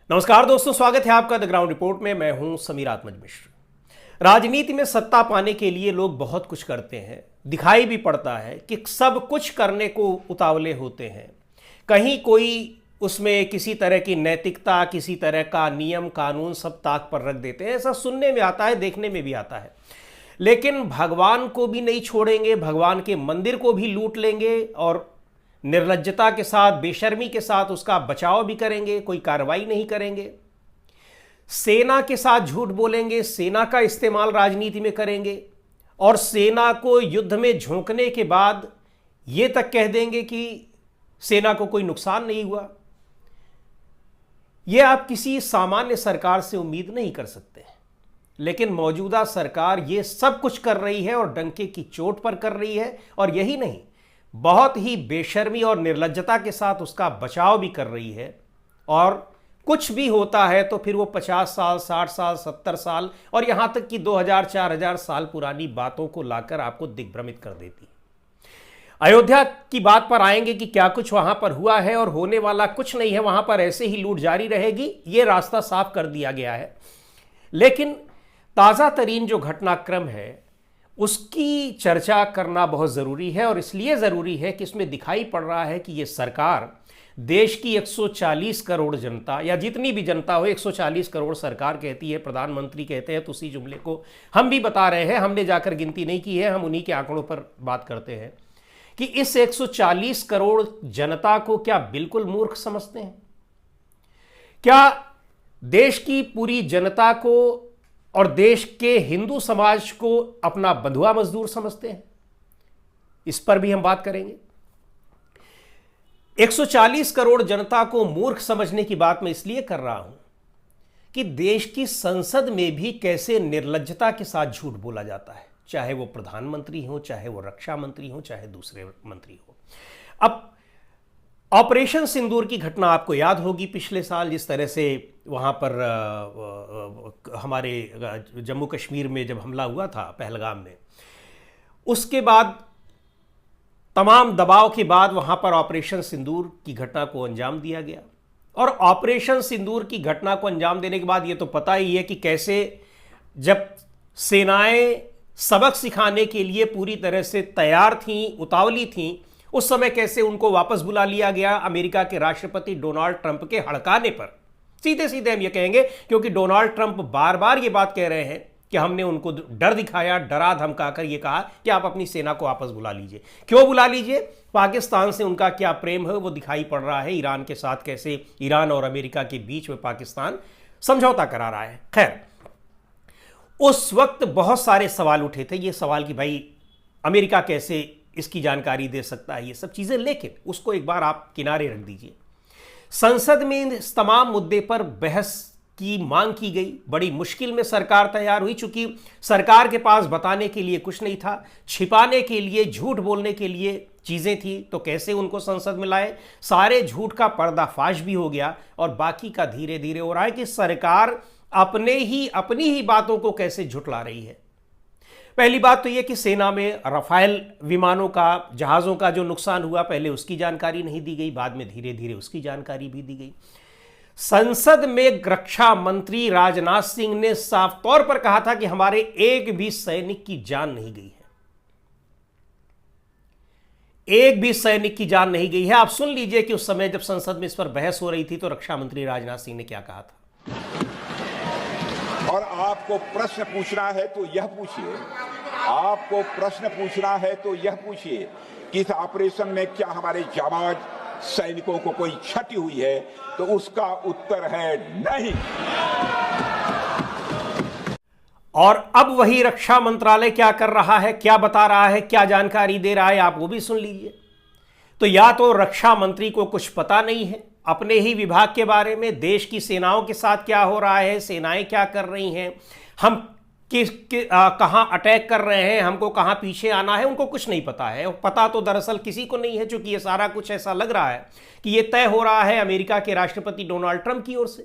नमस्कार दोस्तों, स्वागत है आपका द ग्राउंड रिपोर्ट में। मैं हूं समीर आत्मज मिश्र। राजनीति में सत्ता पाने के लिए लोग बहुत कुछ करते हैं, दिखाई भी पड़ता है कि सब कुछ करने को उतावले होते हैं। कहीं कोई उसमें किसी तरह की नैतिकता, किसी तरह का नियम कानून सब ताक पर रख देते हैं। ऐसा सुनने में आता है, देखने में भी आता है। लेकिन भगवान को भी नहीं छोड़ेंगे, भगवान के मंदिर को भी लूट लेंगे और निर्लज्जता के साथ, बेशर्मी के साथ उसका बचाव भी करेंगे, कोई कार्रवाई नहीं करेंगे। सेना के साथ झूठ बोलेंगे, सेना का इस्तेमाल राजनीति में करेंगे और सेना को युद्ध में झोंकने के बाद यह तक कह देंगे कि सेना को कोई नुकसान नहीं हुआ। यह आप किसी सामान्य सरकार से उम्मीद नहीं कर सकते। लेकिन मौजूदा सरकार यह सब कुछ कर रही है और डंके की चोट पर कर रही है। और यही नहीं, बहुत ही बेशर्मी और निर्लज्जता के साथ उसका बचाव भी कर रही है। और कुछ भी होता है तो फिर वो 50 साल, 60 साल, 70 साल और यहां तक कि 2000, 4000 साल पुरानी बातों को लाकर आपको दिग्भ्रमित कर देती है। अयोध्या की बात पर आएंगे कि क्या कुछ वहां पर हुआ है और होने वाला कुछ नहीं है। वहां पर ऐसे ही लूट जारी रहेगी, यह रास्ता साफ कर दिया गया है। लेकिन ताजा तरीन जो घटनाक्रम है उसकी चर्चा करना बहुत ज़रूरी है। और इसलिए ज़रूरी है कि इसमें दिखाई पड़ रहा है कि ये सरकार देश की 140 करोड़ जनता, या जितनी भी जनता हो, 140 करोड़ सरकार कहती है, प्रधानमंत्री कहते हैं, तो उसी जुमले को हम भी बता रहे हैं। हमने जाकर गिनती नहीं की है, हम उन्हीं के आंकड़ों पर बात करते हैं कि इस 140 करोड़ जनता को क्या बिल्कुल मूर्ख समझते हैं? क्या देश की पूरी जनता को और देश के हिंदू समाज को अपना बंधुआ मजदूर समझते हैं? इस पर भी हम बात करेंगे। 140 करोड़ जनता को मूर्ख समझने की बात मैं इसलिए कर रहा हूं कि देश की संसद में भी कैसे निर्लज्जता के साथ झूठ बोला जाता है, चाहे वो प्रधानमंत्री हो, चाहे वो रक्षा मंत्री हो, चाहे दूसरे मंत्री हो। अब ऑपरेशन सिंदूर की घटना आपको याद होगी पिछले साल, जिस तरह से वहाँ पर हमारे जम्मू कश्मीर में जब हमला हुआ था पहलगाम में, उसके बाद तमाम दबाव के बाद वहाँ पर ऑपरेशन सिंदूर की घटना को अंजाम दिया गया। और ऑपरेशन सिंदूर की घटना को अंजाम देने के बाद ये तो पता ही है कि कैसे जब सेनाएं सबक सिखाने के लिए पूरी तरह से तैयार थीं, उतावली थीं, उस समय कैसे उनको वापस बुला लिया गया अमेरिका के राष्ट्रपति डोनाल्ड ट्रंप के हड़काने पर। सीधे सीधे हम ये कहेंगे, क्योंकि डोनाल्ड ट्रंप बार बार ये बात कह रहे हैं कि हमने उनको डर दिखाया, डरा धमकाकर ये कहा कि आप अपनी सेना को वापस बुला लीजिए। क्यों बुला लीजिए? पाकिस्तान से उनका क्या प्रेम है वो दिखाई पड़ रहा है। ईरान के साथ कैसे ईरान और अमेरिका के बीच में पाकिस्तान समझौता करा रहा है। खैर, उस वक्त बहुत सारे सवाल उठे थे, ये सवाल कि भाई अमेरिका कैसे इसकी जानकारी दे सकता है, ये सब चीजें। लेकिन उसको एक बार आप किनारे रख दीजिए। संसद में इस तमाम मुद्दे पर बहस की मांग की गई। बड़ी मुश्किल में सरकार तैयार हुई, चूंकि सरकार के पास बताने के लिए कुछ नहीं था, छिपाने के लिए, झूठ बोलने के लिए चीजें थी, तो कैसे उनको संसद में लाए। सारे झूठ का पर्दाफाश भी हो गया और बाकी का धीरे धीरे हो रहा है कि सरकार अपनी ही बातों को कैसे झुठला रही है। पहली बात तो यह कि सेना में राफेल विमानों का, जहाज़ों का जो नुकसान हुआ, पहले उसकी जानकारी नहीं दी गई, बाद में धीरे धीरे उसकी जानकारी भी दी गई। संसद में रक्षा मंत्री राजनाथ सिंह ने साफ तौर पर कहा था कि हमारे एक भी सैनिक की जान नहीं गई है, एक भी सैनिक की जान नहीं गई है। आप सुन लीजिए कि उस समय जब संसद में इस पर बहस हो रही थी तो रक्षा मंत्री राजनाथ सिंह ने क्या कहा था। और आपको प्रश्न पूछना है तो यह पूछिए, आपको प्रश्न पूछना है तो यह पूछिए कि इस ऑपरेशन में क्या हमारे जाबाज सैनिकों को कोई क्षति हुई है, तो उसका उत्तर है नहीं। और अब वही रक्षा मंत्रालय क्या कर रहा है, क्या बता रहा है, क्या जानकारी दे रहा है, आप वो भी सुन लीजिए। तो या तो रक्षा मंत्री को कुछ पता नहीं है अपने ही विभाग के बारे में, देश की सेनाओं के साथ क्या हो रहा है, सेनाएं क्या कर रही हैं, हम कहां अटैक कर रहे हैं, हमको कहां पीछे आना है, उनको कुछ नहीं पता है। पता तो दरअसल किसी को नहीं है, क्योंकि ये सारा कुछ ऐसा लग रहा है कि ये तय हो रहा है अमेरिका के राष्ट्रपति डोनाल्ड ट्रंप की ओर से।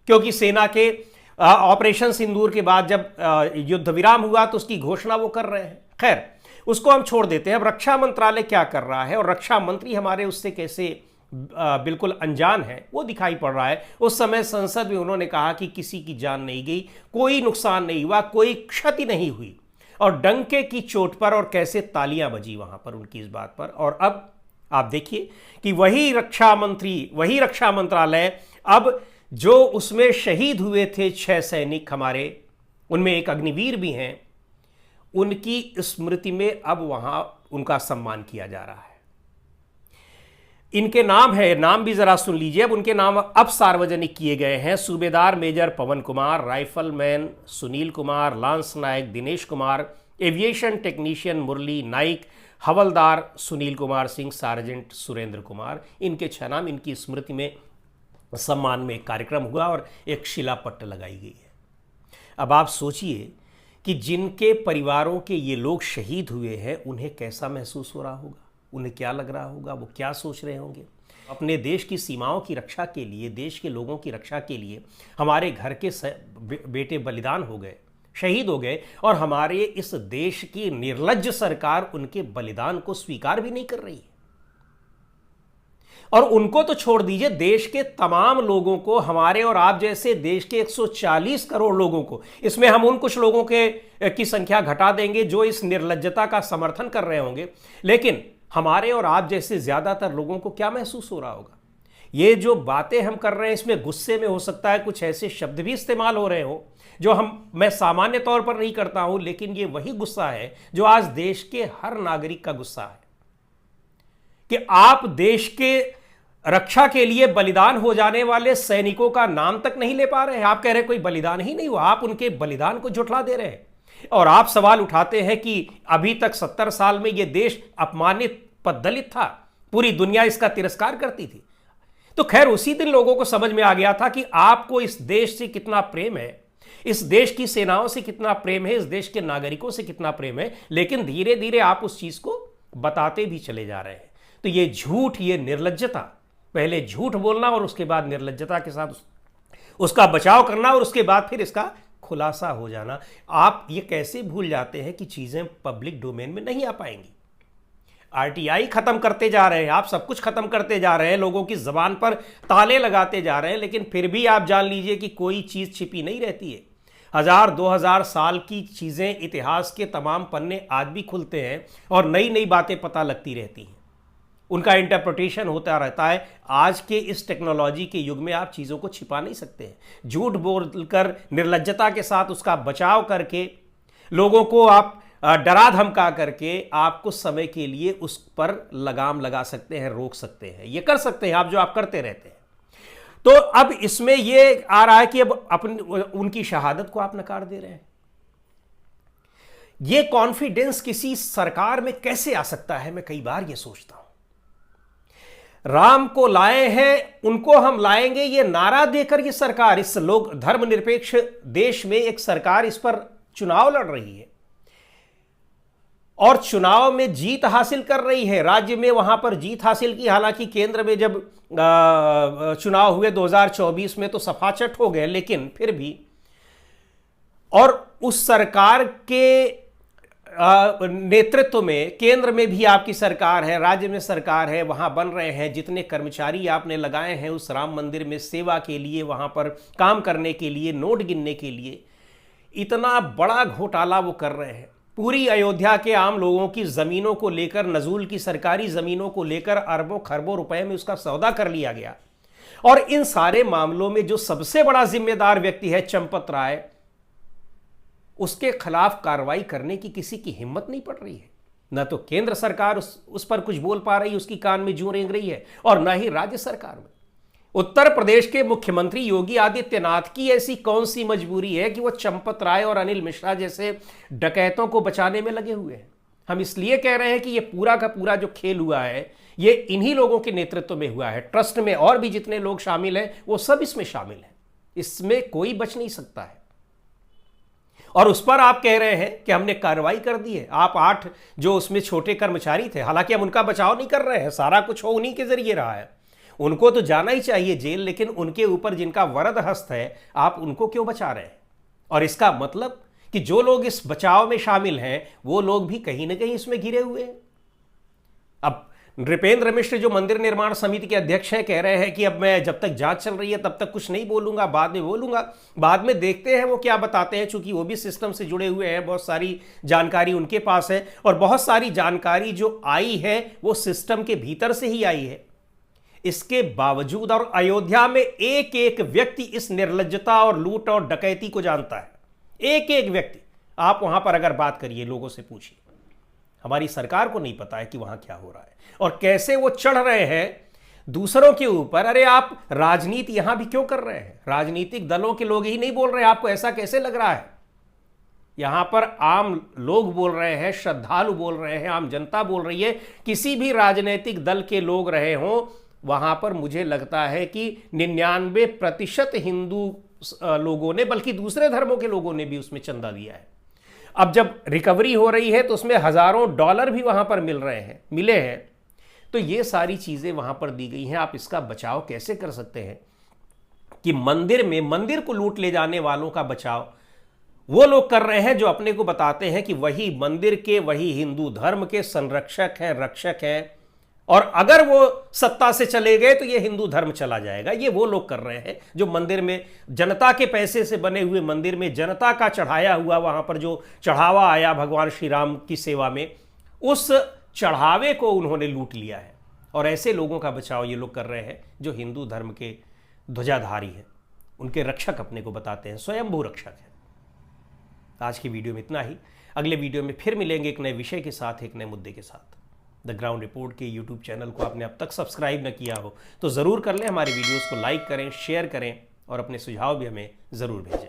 क्योंकि सेना के ऑपरेशन सिंदूर के बाद जब युद्ध विराम हुआ तो उसकी घोषणा वो कर रहे हैं। खैर, उसको हम छोड़ देते हैं। अब रक्षा मंत्रालय क्या कर रहा है और रक्षा मंत्री हमारे उससे कैसे बिल्कुल अनजान हैं वो दिखाई पड़ रहा है। उस समय संसद में उन्होंने कहा कि किसी की जान नहीं गई, कोई नुकसान नहीं हुआ, कोई क्षति नहीं हुई, और डंके की चोट पर और कैसे तालियां बजी वहां पर उनकी इस बात पर। और अब आप देखिए कि वही रक्षा मंत्री, वही रक्षा मंत्रालय, अब जो उसमें शहीद हुए थे 6 सैनिक हमारे, उनमें एक अग्निवीर भी हैं, उनकी स्मृति में अब वहां उनका सम्मान किया जा रहा है। इनके नाम है, नाम भी जरा सुन लीजिए। अब उनके नाम अब सार्वजनिक किए गए हैं। सूबेदार मेजर पवन कुमार, राइफलमैन सुनील कुमार, लांस नायक दिनेश कुमार, एविएशन टेक्नीशियन मुरली नाइक, हवलदार सुनील कुमार सिंह, सार्जेंट सुरेंद्र कुमार। इनके 6 नाम, इनकी स्मृति में सम्मान में एक कार्यक्रम हुआ और एक शिलापट्ट लगाई गई है। अब आप सोचिए कि जिनके परिवारों के ये लोग शहीद हुए हैं, उन्हें कैसा महसूस हो रहा होगा, उन्हें क्या लग रहा होगा, वो क्या सोच रहे होंगे। अपने देश की सीमाओं की रक्षा के लिए, देश के लोगों की रक्षा के लिए हमारे घर के बेटे बलिदान हो गए, शहीद हो गए, और हमारे इस देश की निर्लज्ज सरकार उनके बलिदान को स्वीकार भी नहीं कर रही है। और उनको तो छोड़ दीजिए, देश के तमाम लोगों को, हमारे और आप जैसे देश के 140 करोड़ लोगों को, इसमें हम उन कुछ लोगों की संख्या घटा देंगे जो इस निर्लज्जता का समर्थन कर रहे होंगे, लेकिन हमारे और आप जैसे ज्यादातर लोगों को क्या महसूस हो रहा होगा। ये जो बातें हम कर रहे हैं, इसमें गुस्से में हो सकता है कुछ ऐसे शब्द भी इस्तेमाल हो रहे हो जो मैं सामान्य तौर पर नहीं करता हूं, लेकिन ये वही गुस्सा है जो आज देश के हर नागरिक का गुस्सा है कि आप देश के रक्षा के लिए बलिदान हो जाने वाले सैनिकों का नाम तक नहीं ले पा रहे हैं। आप कह रहे हैं कोई बलिदान ही नहीं हुआ, आप उनके बलिदान को झुठला दे रहे हैं। और आप सवाल उठाते हैं कि अभी तक 70 साल में यह देश अपमानित, पददलित था, पूरी दुनिया इसका तिरस्कार करती थी। तो खैर, उसी दिन लोगों को समझ में आ गया था कि आपको इस देश से कितना प्रेम है, इस देश की सेनाओं से कितना प्रेम है, इस देश के नागरिकों से कितना प्रेम है, लेकिन धीरे धीरे आप उस चीज को बताते भी चले जा रहे हैं। तो ये झूठ, ये निर्लज्जता, पहले झूठ बोलना और उसके बाद निर्लज्जता के साथ उसका बचाव करना और उसके बाद फिर इसका खुलासा हो जाना। आप ये कैसे भूल जाते हैं कि चीजें पब्लिक डोमेन में नहीं आ पाएंगी। आरटीआई खत्म करते जा रहे हैं, आप सब कुछ खत्म करते जा रहे हैं, लोगों की जबान पर ताले लगाते जा रहे हैं, लेकिन फिर भी आप जान लीजिए कि कोई चीज छिपी नहीं रहती है। 1000-2000 साल की चीजें, इतिहास के तमाम पन्ने आज भी खुलते हैं और नई नई बातें पता लगती रहती हैं, उनका इंटरप्रिटेशन होता रहता है। आज के इस टेक्नोलॉजी के युग में आप चीज़ों को छिपा नहीं सकते हैं। झूठ बोलकर, निर्लज्जता के साथ उसका बचाव करके, लोगों को आप डरा धमका करके आप कुछ समय के लिए उस पर लगाम लगा सकते हैं, रोक सकते हैं। ये कर सकते हैं आप, जो आप करते रहते हैं। तो अब इसमें ये आ रहा है कि अब उनकी शहादत को आप नकार दे रहे हैं। ये कॉन्फिडेंस किसी सरकार में कैसे आ सकता है, मैं कई बार ये सोचता हूं। राम को लाए हैं, उनको हम लाएंगे, ये नारा देकर ये सरकार, इस लोग धर्मनिरपेक्ष देश में एक सरकार इस पर चुनाव लड़ रही है और चुनाव में जीत हासिल कर रही है। राज्य में वहां पर जीत हासिल की, हालांकि केंद्र में जब चुनाव हुए 2024 में तो सफाचट हो गए, लेकिन फिर भी, और उस सरकार के नेतृत्व में केंद्र में भी आपकी सरकार है, राज्य में सरकार है, वहां बन रहे हैं। जितने कर्मचारी आपने लगाए हैं उस राम मंदिर में सेवा के लिए, वहां पर काम करने के लिए, नोट गिनने के लिए, इतना बड़ा घोटाला वो कर रहे हैं। पूरी अयोध्या के आम लोगों की जमीनों को लेकर, नजूल की सरकारी जमीनों को लेकर अरबों खरबों रुपए में उसका सौदा कर लिया गया। और इन सारे मामलों में जो सबसे बड़ा जिम्मेदार व्यक्ति है चंपत राय, उसके खिलाफ कार्रवाई करने की किसी की हिम्मत नहीं पड़ रही है। न तो केंद्र सरकार उस पर कुछ बोल पा रही, उसकी कान में जूं रेंग रही है, और न ही राज्य सरकार में। उत्तर प्रदेश के मुख्यमंत्री योगी आदित्यनाथ की ऐसी कौन सी मजबूरी है कि वो चंपत राय और अनिल मिश्रा जैसे डकैतों को बचाने में लगे हुए हैं। हम इसलिए कह रहे हैं कि ये पूरा का पूरा जो खेल हुआ है, ये इन्हीं लोगों के नेतृत्व में हुआ है। ट्रस्ट में और भी जितने लोग शामिल हैं, वो सब इसमें शामिल हैं, इसमें कोई बच नहीं सकता है। और उस पर आप कह रहे हैं कि हमने कार्रवाई कर दी है। आप 8 जो उसमें छोटे कर्मचारी थे, हालांकि हम उनका बचाव नहीं कर रहे हैं, सारा कुछ हो उन्हीं के जरिए रहा है, उनको तो जाना ही चाहिए जेल, लेकिन उनके ऊपर जिनका वरद हस्त है, आप उनको क्यों बचा रहे हैं? और इसका मतलब कि जो लोग इस बचाव में शामिल हैं, वो लोग भी कहीं ना कहीं इसमें घिरे हुए हैं। अब नृपेंद्र मिश्र जो मंदिर निर्माण समिति के अध्यक्ष हैं कह रहे हैं कि अब मैं जब तक जांच चल रही है तब तक कुछ नहीं बोलूंगा, बाद में बोलूंगा। बाद में देखते हैं वो क्या बताते हैं, चूंकि वो भी सिस्टम से जुड़े हुए हैं, बहुत सारी जानकारी उनके पास है और बहुत सारी जानकारी जो आई है वो सिस्टम के भीतर से ही आई है। इसके बावजूद और अयोध्या में एक एक व्यक्ति इस निर्लज्जता और लूट और डकैती को जानता है, एक एक व्यक्ति। आप वहां पर अगर बात करिए, लोगों से पूछिए, हमारी सरकार को नहीं पता है कि वहां क्या हो रहा है और कैसे वो चढ़ रहे हैं दूसरों के ऊपर। अरे आप राजनीति यहां भी क्यों कर रहे हैं? राजनीतिक दलों के लोग ही नहीं बोल रहे, आपको ऐसा कैसे लग रहा है? यहां पर आम लोग बोल रहे हैं, श्रद्धालु बोल रहे हैं, आम जनता बोल रही है। किसी भी राजनीतिक दल के लोग रहे हों, वहां पर मुझे लगता है कि 99% हिंदू लोगों ने, बल्कि दूसरे धर्मों के लोगों ने भी उसमें चंदा दिया है। अब जब रिकवरी हो रही है तो उसमें हजारों डॉलर भी वहां पर मिले हैं। तो ये सारी चीजें वहां पर दी गई हैं। आप इसका बचाव कैसे कर सकते हैं कि मंदिर को लूट ले जाने वालों का बचाव वो लोग कर रहे हैं जो अपने को बताते हैं कि वही मंदिर के, वही हिंदू धर्म के संरक्षक हैं, रक्षक हैं, और अगर वो सत्ता से चले गए तो ये हिंदू धर्म चला जाएगा। ये वो लोग कर रहे हैं जो मंदिर में, जनता के पैसे से बने हुए मंदिर में, जनता का चढ़ाया हुआ, वहां पर जो चढ़ावा आया भगवान श्री राम की सेवा में, उस चढ़ावे को उन्होंने लूट लिया है। और ऐसे लोगों का बचाव ये लोग कर रहे हैं जो हिंदू धर्म के ध्वजाधारी हैं, उनके रक्षक अपने को बताते हैं, स्वयंभू रक्षक हैं। आज की वीडियो में इतना ही। अगले वीडियो में फिर मिलेंगे एक नए विषय के साथ, एक नए मुद्दे के साथ। द ग्राउंड रिपोर्ट के यूट्यूब चैनल को आपने अब तक सब्सक्राइब न किया हो तो ज़रूर कर लें। हमारे वीडियोस को लाइक करें, शेयर करें और अपने सुझाव भी हमें ज़रूर भेजें।